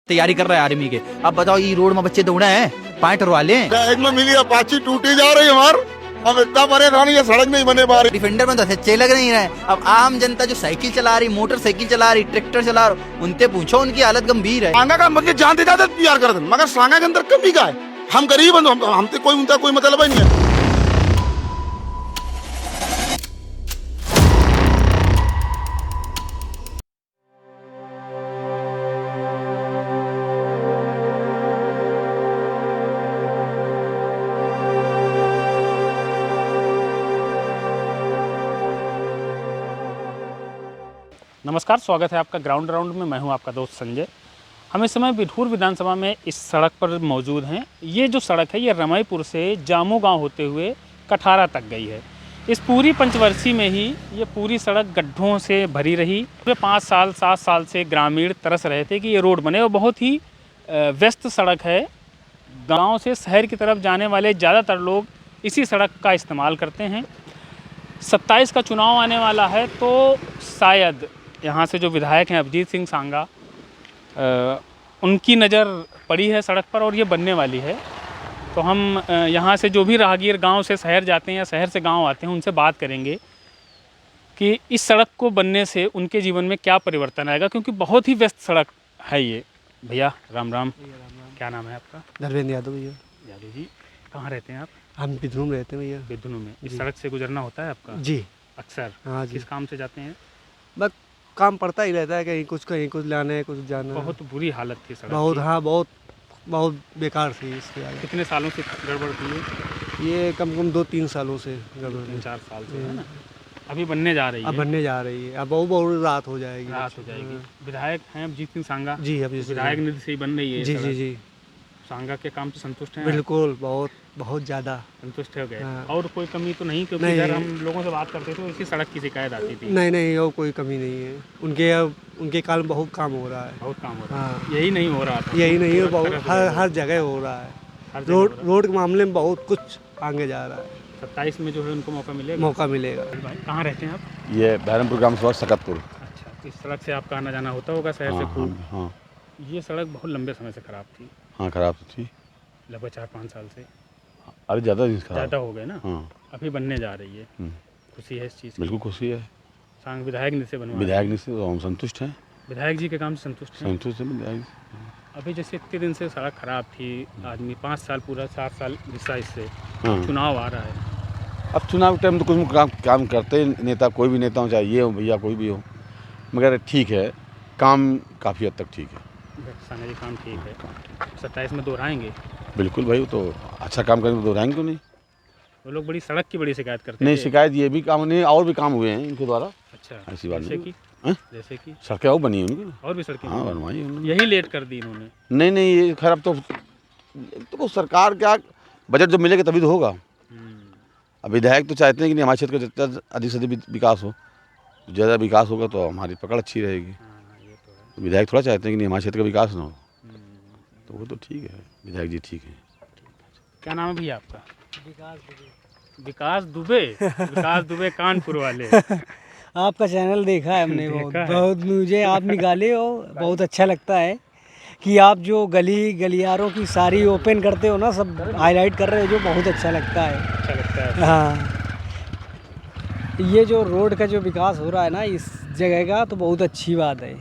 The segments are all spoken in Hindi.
तैयारी कर रहा है आर्मी के। अब बताओ ये रोड में बच्चे दौड़े हैं, पाए टरवा ले। एक में मिली अपाची टूटी जा रही हमार, अब इतना परेशानी है, सड़क नहीं बने पा रही। डिफेंडर में तो अच्छे लग नहीं रहे। अब आम जनता जो साइकिल चला रही, मोटरसाइकिल चला रही, ट्रैक्टर चला रही, उनसे पूछो, उनकी हालत गंभीर है। सांगा का मतलब जान दे तैयार कर दे, मगर सांगा के अंदर कमी का है। हम गरीब हैं, हमसे कोई उनका कोई मतलब ही नहीं है। नमस्कार, स्वागत है आपका ग्राउंड राउंड में। मैं हूं आपका दोस्त संजय। हम इस समय बिठूर विधानसभा में इस सड़क पर मौजूद हैं। ये जो सड़क है ये रमईपुर से जामू गांव होते हुए कठारा तक गई है। इस पूरी पंचवर्षीय में ही ये पूरी सड़क गड्ढों से भरी रही। पूरे 5 साल 7 साल से ग्रामीण तरस रहे थे कि ये रोड बने, और बहुत ही व्यस्त सड़क है। गाँव से शहर की तरफ जाने वाले ज़्यादातर लोग इसी सड़क का इस्तेमाल करते हैं। 27 का चुनाव आने वाला है, तो शायद यहाँ से जो विधायक हैं अभिजीत सिंह सांगा, उनकी नज़र पड़ी है सड़क पर और ये बनने वाली है। तो हम यहाँ से जो भी राहगीर गांव से शहर जाते हैं या शहर से गांव आते हैं, उनसे बात करेंगे कि इस सड़क को बनने से उनके जीवन में क्या परिवर्तन आएगा, क्योंकि बहुत ही व्यस्त सड़क है ये। भैया राम राम। क्या नाम है आपका? धर्मेंद्र यादव भैया। यादव जी, कहाँ रहते हैं आप? हम बिधनू में रहते हैं भैया। बिधनू में। इस सड़क से गुजरना होता है आपका? जी अक्सर? हाँ जी। किस काम से जाते हैं? बस काम पड़ता ही रहता है, कहीं कुछ लाना है, कुछ जाना है। बहुत बुरी हालत थी सड़क बहुत की। हाँ, बहुत बेकार थी इसके आगे। कितने सालों से गड़बड़ थी ये? ये कम से कम 2-3 सालों से गड़बड़ है। 3-4 साल से है ना? अभी बनने जा रही है। अब बनने जा रही है, अब बहुत रात हो जाएगी। रात हो जाएगी। विधायक हैं अभिजीत सिंह सांगा? जी अभी विधायक निधि से ही बन रही है ये जी सड़क। जी जी सांगा के काम से संतुष्ट हैं? बिल्कुल, बहुत ज़्यादा संतुष्ट हो गए। हाँ। और कोई कमी तो नहीं? क्योंकि नहीं। इधर हम लोगों से बात करते थे तो इसी सड़क की शिकायत आती थी। नहीं और कोई कमी नहीं है। उनके काल में बहुत काम हो रहा है। बहुत काम हो रहा है। हाँ, यही नहीं हो रहा था? यही नहीं है, पूरा बहुत तरह से हर जगह हो रहा है। हर जगह हो रहा है। रोड के मामले में बहुत कुछ आगे जा रहा है। 27 में जो है उनको मौका मिलेगा? मौका मिलेगा। भाई, कहाँ रहते हैं आप? ये बहरमपुर ग्राम सभा सकतपुर। अच्छा, इस सड़क से आपका आना जाना होता होगा शहर से हाँ, खूब? हाँ ये सड़क बहुत लंबे समय से खराब थी, हाँ खराब तो थी। लगभग 4-5 साल से। अरे ज़्यादा दिन खराब। ज़्यादा हो गए ना? हाँ अभी बनने जा रही है। हम्म। खुशी है इस चीज़ की? बिल्कुल खुशी है। सांग विधायक निधि से बनवा विधायक से तो हम संतुष्ट हैं। विधायक जी के काम से संतुष्ट हैं? संतुष्ट है विधायक। अभी जैसे इतने दिन से सड़क खराब थी, आदमी 5 साल पूरा 7 साल हिस्सा इससे, हाँ। चुनाव आ रहा है। अब चुनाव के टाइम तो कुछ काम करते हैं नेता, कोई भी नेता हो, चाहे ये हो भैया कोई भी हो, मगर ठीक है, काम काफ़ी हद तक ठीक है। सांगा जी काम ठीक है। 27 में दोहराएंगे? बिल्कुल भाई, वो तो अच्छा काम करेंगे तो दोहराएंगे तो नहीं। वो लोग बड़ी सड़क की बड़ी शिकायत करते नहीं थे। शिकायत ये भी काम नहीं, और भी काम हुए हैं इनके द्वारा। अच्छा, ऐसी बात जैसे नहीं। कि? जैसे कि सड़कें और बनी हैं उनकी। और भी सड़कें? हाँ बनवाई उन्होंने। यही लेट कर दी इन्होंने? नहीं ये खराब तो सरकार क्या, बजट जब मिलेगा तभी तो होगा। अब विधायक तो चाहते हैं कि नहीं हमारे क्षेत्र का जितना अधिक से अधिक विकास हो, ज़्यादा विकास होगा तो हमारी पकड़ अच्छी रहेगी। हाँ, ये तो है। विधायक थोड़ा चाहते हैं कि नहीं हमारे क्षेत्र का विकास ना हो, तो वो तो ठीक है, विधायक जी ठीक है। क्या नाम है भैया आपका? विकास दुबे। विकास दुबे कानपुर वाले। आपका चैनल देखा है हमने, देखा है। बहुत मुझे आप निकाले हो, बहुत अच्छा लगता है कि आप जो गलियारों की सारी ओपन करते हो ना, सब हाईलाइट कर रहे हो, जो बहुत अच्छा लगता है। अच्छा लगता है? हाँ, ये जो रोड का जो विकास हो रहा है ना इस जगह का, तो बहुत अच्छी बात है।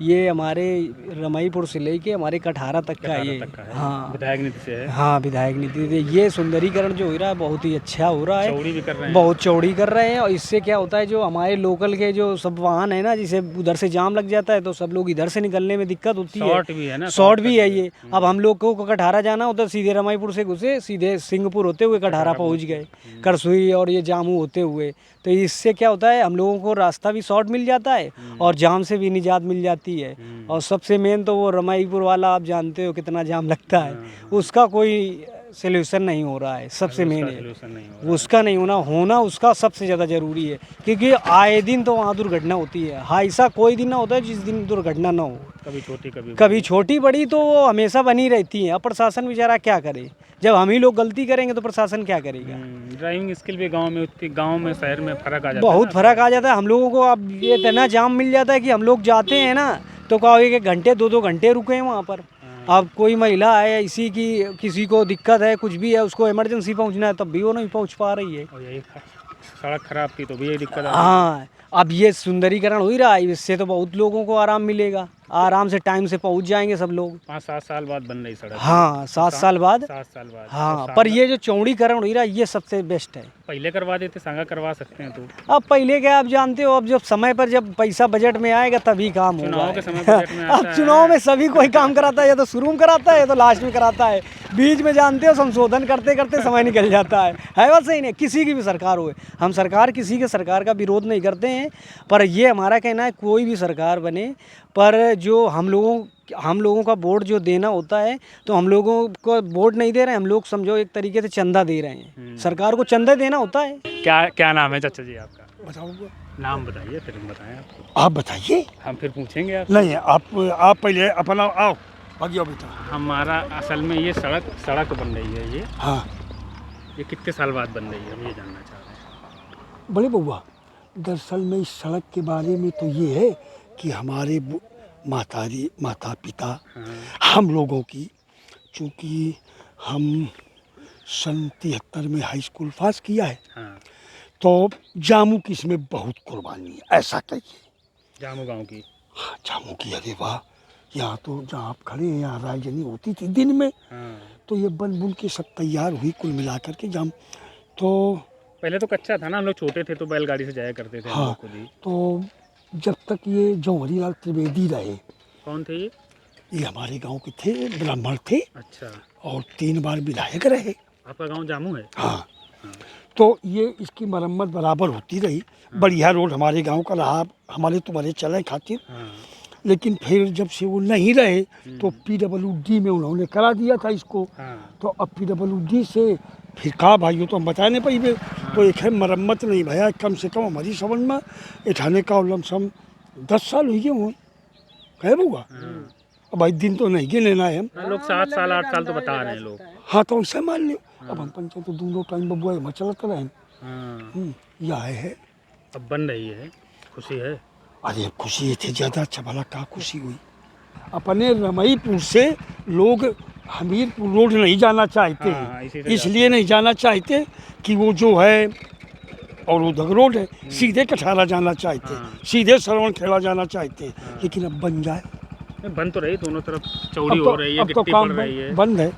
ये हमारे रमईपुर से लेके हमारे कठारा तक का ये। तक का है। हाँ विधायक निधि से है? हाँ, विधायक नीति से ये सुंदरीकरण जो हो रहा है बहुत ही अच्छा हो रहा है। चौड़ी भी कर रहे हैं? बहुत चौड़ी कर रहे हैं, और इससे क्या होता है, जो हमारे लोकल के जो सब वाहन है ना, जिसे उधर से जाम लग जाता है तो सब लोग इधर से निकलने में दिक्कत होती है। शॉर्ट भी है ना? शॉर्ट भी है ये। अब हम लोग को कठारा जाना होता है, सीधे रमईपुर से घुसे, सीधे सिंहपुर होते हुए कठारा पहुंच गए, करसुई और ये जामू होते हुए। तो इससे क्या होता है, हम लोगों को रास्ता भी शॉर्ट मिल जाता है और जाम से भी निजात मिल जाती है। और सबसे मेन तो वो रमईपुर वाला, आप जानते हो कितना जाम लगता है, उसका कोई सोल्यूशन नहीं हो रहा है। सबसे मेन है सॉल्यूशन नहीं हो रहा। उसका नहीं होना उसका सबसे ज़्यादा ज़रूरी है, क्योंकि आए दिन तो वहाँ दुर्घटना होती है। हाँ, ऐसा कोई दिन ना होता है जिस दिन दुर्घटना ना हो। कभी छोटी कभी छोटी बड़ी तो वो हमेशा बनी रहती है। अब प्रशासन बेचारा क्या करे, जब हम ही लोग गलती करेंगे तो प्रशासन क्या करेगा? ड्राइविंग स्किल भी गांव में शहर में फर्क आ जाता है बहुत ना। फर्क आ जाता है हम लोगों को। अब ये इतना जाम मिल जाता है कि हम लोग जाते हैं ना तो कहो 1-1 घंटे 2-2 घंटे रुके हैं वहाँ पर। अब कोई महिला है इसी की, किसी को दिक्कत है, कुछ भी है, उसको इमरजेंसी पहुँचना है, तब भी वो नहीं पहुँच पा रही है। और यही सड़क खराब थी तो भी यही दिक्कत आ रही है। हाँ, अब ये सुंदरीकरण हो ही रहा है, इससे तो बहुत लोगों को आराम मिलेगा, आराम से टाइम से पहुँच जाएंगे सब लोग। 5-7 साल बाद बन रही सड़क। हाँ, 7 साल बाद। 7 साल बाद। हाँ, तो पर ये जो चौड़ीकरण हो ही रहा है ये सबसे बेस्ट है। पहले करवा देते, सांगा करवा सकते हैं तो। अब पहले क्या आप जानते हो, अब जब समय पर जब पैसा बजट में आएगा तभी काम होगा। चुनाव के समय बजट में आता अब चुनाव में सभी कोई काम कराता है, या तो शुरू में कराता है या तो लास्ट में कराता है। बीच में जानते हो संशोधन करते करते समय निकल जाता है बात सही नहीं? किसी की भी सरकार हो, हम सरकार किसी के सरकार का विरोध नहीं करते हैं, पर ये हमारा कहना है कोई भी सरकार बने, पर जो हम लोगों का वोट जो देना होता है, तो हम लोगों को वोट नहीं दे रहे हैं, हम लोग समझो एक तरीके से चंदा दे रहे हैं। सरकार को चंदा देना होता है। क्या नाम है चाचा जी आपका? बताऊंगा। नाम बताइए फिर हम बताएं आपको। आप बताइए। हम फिर पूछेंगे आप। नहीं, आप पहले अपना आओ, आगे आओ बेटा। हमारा असल में ये सड़क बन रही है ये। हाँ, ये कितने साल बाद बन रही है, हम ये जानना चाह रहे हैं। बड़े बउआ, दरअसल में इस सड़क के बारे में तो ये है कि हमारे माता पिता हम लोगों की, चूँकि हम सन 73 में हाई स्कूल पास किया है, हाँ। तो जामू की इसमें बहुत कुर्बानी है, ऐसा कहिए। जामू गांव की। हाँ, जामू की, अरे वाह, यहाँ तो जहाँ आप खड़े हैं यहाँ राजनी होती थी दिन में। हाँ। तो ये बन बुन के सब तैयार हुई कुल मिलाकर के जाम। तो पहले तो कच्चा था ना, हम लोग छोटे थे तो बैलगाड़ी से जाया करते थे। हाँ, तो जब तक ये जौहरी लाल त्रिवेदी रहे। कौन थे ये? ये हमारे गांव के थे, ब्राह्मण थे। अच्छा। और 3 बार विधायक रहे। आपका गांव जामू है? हाँ। तो ये इसकी मरम्मत बराबर होती रही। बढ़िया रोड हमारे गांव का रहा, हमारे तुम्हारे चले खातिर। हाँ। लेकिन फिर जब से वो नहीं रहे तो PWD में उन्होंने करा दिया था इसको। हाँ। तो अब PWD से फिर कहा भाइयों तो हम बता नहीं पाइबे। तो एक है मरम्मत नहीं भैया, कम से कम हमारी समझ में इठाने का लमसम 10 साल हुई हुए कहे बउआ। अब भाई दिन तो नहीं गिनना है हम। लोग 7 साल 8 साल तो बता रहे हैं लोग। हाँ, तो उनसे मान लियो। अब हम पंचायत तो दोनों टाइम बबुआ में चलते रहे। यह है। अब बन रही है, खुशी है। अरे खुशी थे ज़्यादा, अच्छा भला कहाँ खुशी हुई। अपने रमईपुर से लोग हमीरपुर रोड नहीं जाना चाहते हैं, इसलिए नहीं जाना चाहते कि वो जो है और उधर रोड है, सीधे कठारा जाना चाहते हैं, सीधे सरवण खेड़ा जाना चाहते हैं। लेकिन अब बन जाए। बन तो रही, दोनों तरफ चौड़ी हो रही है, गिट्टी पड़ रही है। बंद है।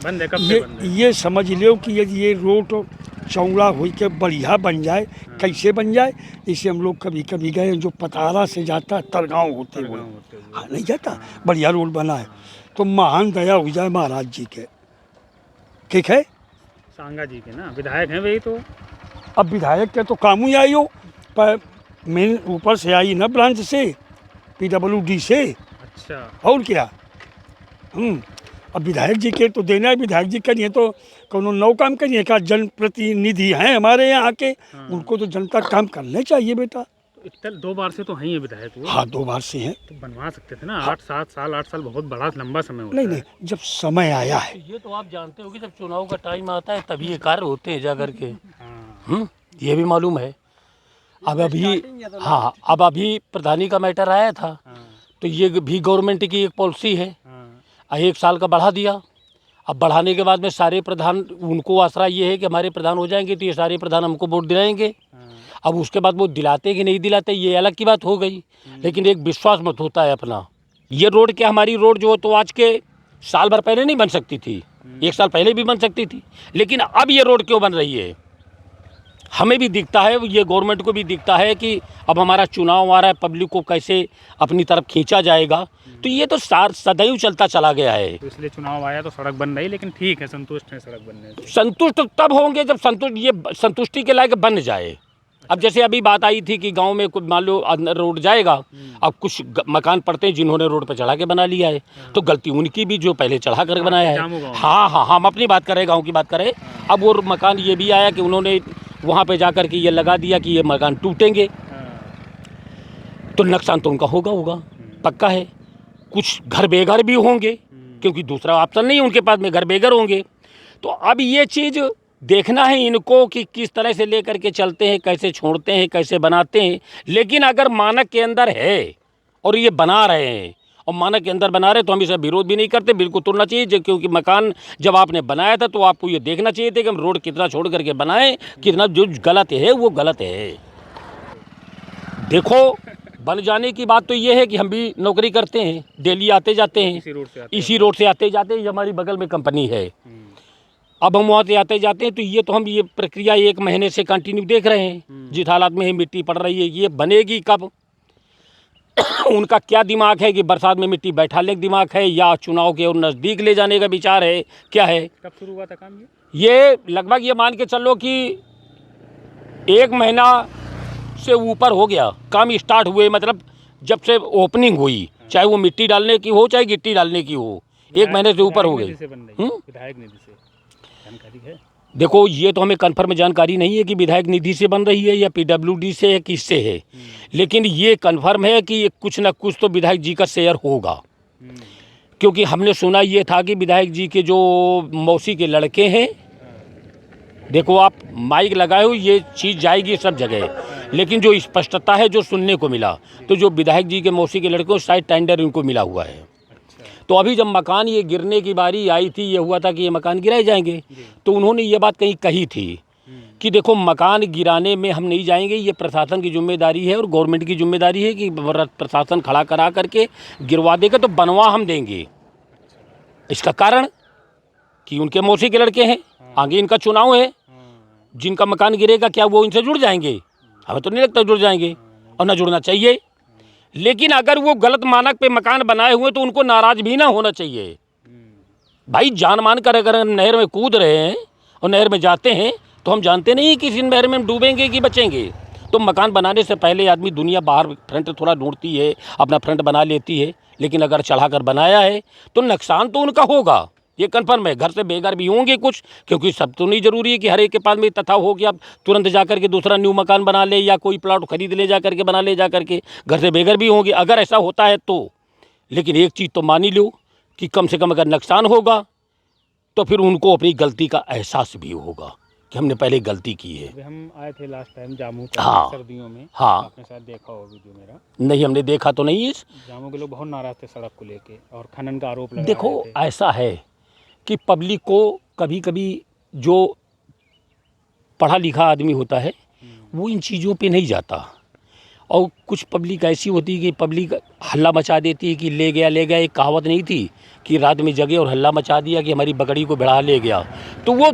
कब से बंद है? ये समझ लो कि यदि ये रोड चौड़ा हो के बढ़िया बन जाए, कैसे बन जाए, इसे हम लोग कभी कभी गए, जो पतारा से जाता है तरगांव होते हुए, हाँ नहीं जाता, बढ़िया रोड बना है, तो महान दया हो जाए महाराज जी के। ठीक है, सांगा जी के ना विधायक हैं वही तो। अब विधायक के तो काम ही आई हो, पर मेन ऊपर से आई ना, ब्रांच से, PWD से। अच्छा। और क्या। अब विधायक जी के तो देना है, विधायक जी करिए तो कोनो नौ काम करिए का, जनप्रतिनिधि हैं हमारे यहाँ के, उनको तो जनता काम करने चाहिए बेटा। तो इतने 2 बार से तो हैं ये विधायक वो। हाँ, 2 बार से हैं। तो बनवा सकते थे ना। 8-7 साल, 8 साल बहुत बड़ा लंबा समय होता नहीं है। नहीं, जब समय आया है। ये तो आप जानते हो कि जब चुनाव का टाइम आता है तभी ये कार्य होते हैं जा करके। हाँ। ये भी मालूम है। अब अभी प्रधानी का मैटर आया था, तो ये भी गवर्नमेंट की एक पॉलिसी है। 1 साल का बढ़ा दिया। अब बढ़ाने के बाद में सारे प्रधान, उनको आसरा ये है कि हमारे प्रधान हो जाएंगे तो ये सारे प्रधान हमको वोट दिलाएंगे। अब उसके बाद वो दिलाते कि नहीं दिलाते ये अलग की बात हो गई, लेकिन एक विश्वास मत होता है अपना। ये रोड क्या, हमारी रोड जो तो आज के साल भर पहले नहीं बन सकती थी, 1 साल पहले भी बन सकती थी, लेकिन अब ये रोड क्यों बन रही है हमें भी दिखता है, ये गवर्नमेंट को भी दिखता है कि अब हमारा चुनाव आ रहा है, पब्लिक को कैसे अपनी तरफ खींचा जाएगा। तो ये तो सदैव चलता चला गया है। तो इसलिए चुनाव आया तो सड़क बन रही, लेकिन ठीक है, संतुष्ट है सड़क बनने से। संतुष्ट तब होंगे जब संतुष्टि के लायक बन जाए। अब जैसे अभी बात आई थी कि गांव में कुछ मान लो रोड जाएगा, अब कुछ मकान पड़ते हैं जिन्होंने रोड पे चढ़ा के बना लिया है, तो गलती उनकी भी जो पहले चढ़ा कर बनाया है। हाँ, हम अपनी बात करें, गाँव की बात करें। अब वो मकान ये भी आया कि उन्होंने वहाँ पे जाकर के ये लगा दिया कि ये मकान टूटेंगे, तो नुकसान तो उनका होगा पक्का है। कुछ घर बेघर भी होंगे, क्योंकि दूसरा ऑप्शन नहीं उनके पास में, घर बेघर होंगे। तो अब ये चीज़ देखना है इनको कि किस तरह से लेकर के चलते हैं, कैसे छोड़ते हैं, कैसे बनाते हैं। लेकिन अगर मानक के अंदर है और ये बना रहे हैं और मानक के अंदर बना रहे तो हम इसका विरोध भी नहीं करते, बिल्कुल तोड़ना चाहिए। क्योंकि मकान जब आपने बनाया था तो आपको ये देखना चाहिए था कि हम रोड कितना छोड़ करके बनाएं, कितना जो गलत है वो गलत है। देखो बन जाने की बात तो ये है कि हम भी नौकरी करते हैं, डेली आते जाते हैं, इसी रोड से आते जाते हैं। हमारी बगल में कंपनी है, अब हम वहाँ से आते जाते हैं तो ये तो हम ये प्रक्रिया 1 महीने से कंटिन्यू देख रहे हैं। जिस हालात में मिट्टी पड़ रही है, ये बनेगी कब? उनका क्या दिमाग है कि बरसात में मिट्टी बैठाने का दिमाग है या चुनाव के और नज़दीक ले जाने का विचार है, क्या है? कब शुरू हुआ था काम ये लगभग ये मान के चलो कि 1 महीना से ऊपर हो गया काम स्टार्ट हुए, मतलब जब से ओपनिंग हुई, चाहे वो मिट्टी डालने की हो चाहे गिट्टी डालने की हो, 1 महीने से ऊपर हो गई। विधायक निधि से जानकारी है? देखो ये तो हमें कन्फर्म जानकारी नहीं है कि विधायक निधि से बन रही है या पीडब्ल्यूडी से है, किससे है। लेकिन ये कन्फर्म है कि कुछ ना कुछ तो विधायक जी का शेयर होगा। क्योंकि हमने सुना ये था कि विधायक जी के जो मौसी के लड़के हैं, देखो आप माइक लगाए हो, ये चीज़ जाएगी सब जगह। लेकिन जो स्पष्टता है जो सुनने को मिला, तो जो विधायक जी के मौसी के लड़के शायद टेंडर इनको मिला हुआ है। तो अभी जब मकान ये गिरने की बारी आई थी, ये हुआ था कि ये मकान गिराए जाएंगे, तो उन्होंने ये बात कहीं कही थी कि देखो मकान गिराने में हम नहीं जाएंगे, ये प्रशासन की जिम्मेदारी है और गवर्नमेंट की जिम्मेदारी है कि प्रशासन खड़ा करा करके गिरवा देगा तो बनवा हम देंगे। इसका कारण कि उनके मौसी के लड़के हैं, आगे इनका चुनाव है, जिनका मकान गिरेगा क्या वो इनसे जुड़ जाएंगे? हमें तो नहीं लगता जुड़ जाएंगे, और ना जुड़ना चाहिए। लेकिन अगर वो गलत मानक पे मकान बनाए हुए तो उनको नाराज भी ना होना चाहिए। भाई जान मान कर अगर हम नहर में कूद रहे हैं और नहर में जाते हैं तो हम जानते नहीं कि इस नहर में हम डूबेंगे कि बचेंगे। तो मकान बनाने से पहले आदमी दुनिया बाहर फ्रंट थोड़ा ढूंढती है, अपना फ्रंट बना लेती है। लेकिन अगर चढ़ाकर बनाया है तो नुकसान तो उनका होगा, ये कन्फर्म है। घर से बेघर भी होंगे कुछ, क्योंकि सब तो नहीं जरूरी है कि हर एक के पास में तथा हो कि आप तुरंत जा करके दूसरा न्यू मकान बना ले या कोई प्लॉट खरीद ले जा करके बना ले जा करके। घर से बेघर भी होंगे अगर ऐसा होता है तो। लेकिन एक चीज़ तो मान ही लो कि कम से कम अगर नुकसान होगा तो फिर उनको अपनी गलती का एहसास भी होगा कि हमने पहले गलती की है। अभी हम आए थे लास्ट टाइम जामू हाँ, सर्दियों में। हाँ, आपने शायद देखा हो वीडियो मेरा। नहीं हमने देखा तो नहीं। इस जामू के लोग बहुत नाराज थे सड़क को लेके और खनन का आरोप लगा देखो रहे थे। ऐसा है कि पब्लिक को कभी कभी जो पढ़ा लिखा आदमी होता है वो इन चीज़ों पे नहीं जाता, और कुछ पब्लिक ऐसी होती है कि पब्लिक हल्ला मचा देती है कि ले गया ले गया। एक कहावत नहीं थी कि रात में जगे और हल्ला मचा दिया कि हमारी बकरी को भिड़ा ले गया। तो वो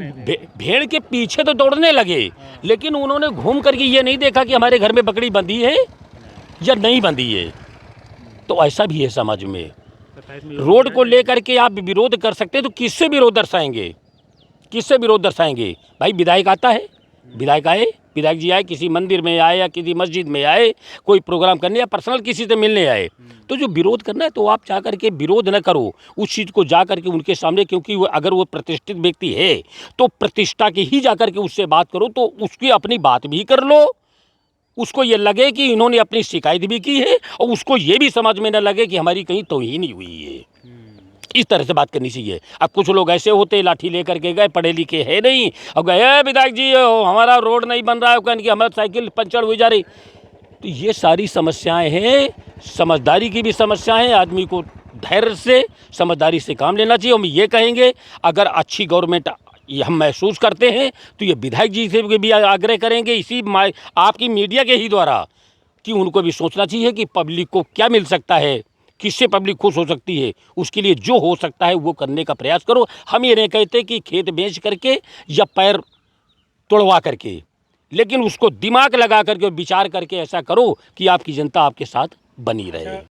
भेड़ के पीछे तो दौड़ने लगे, लेकिन उन्होंने घूम करके ये नहीं देखा कि हमारे घर में बकरी बंधी है या नहीं बंधी है। तो ऐसा भी है समाज में। रोड को लेकर के आप विरोध कर सकते हैं तो किससे विरोध दर्शाएंगे? किससे विरोध दर्शाएंगे? भाई विधायक आता है, विधायक आए, विधायक जी आए, किसी मंदिर में आए या किसी मस्जिद में आए, कोई प्रोग्राम करने या पर्सनल किसी से मिलने आए, तो जो विरोध करना है तो आप जा करके विरोध न करो उस चीज़ को, जा करके उनके सामने। क्योंकि वो अगर वो प्रतिष्ठित व्यक्ति है तो प्रतिष्ठा की ही जा करके उससे बात करो, तो उसकी अपनी बात भी कर लो, उसको ये लगे कि इन्होंने अपनी शिकायत भी की है और उसको ये भी समझ में न लगे कि हमारी कहीं तौहीन ही हुई है। इस तरह से बात करनी चाहिए। अब कुछ लोग ऐसे होते लाठी लेकर के गए, पढ़े लिखे है नहीं, अब गए विधायक जी हमारा रोड नहीं बन रहा है, कहने की हमारी साइकिल पंचर हुई जा रही। तो ये सारी समस्याएं हैं, समझदारी की भी समस्या है। आदमी को धैर्य से समझदारी से काम लेना चाहिए। हम ये कहेंगे अगर अच्छी गवर्नमेंट ये हम महसूस करते हैं तो ये विधायक जी से भी आग्रह करेंगे इसी आपकी मीडिया के ही द्वारा कि उनको भी सोचना चाहिए कि पब्लिक को क्या मिल सकता है, किससे पब्लिक खुश हो सकती है, उसके लिए जो हो सकता है वो करने का प्रयास करो। हम ये नहीं कहते कि खेत बेच करके या पैर तोड़वा करके, लेकिन उसको दिमाग लगा करके और विचार करके ऐसा करो कि आपकी जनता आपके साथ बनी रहे।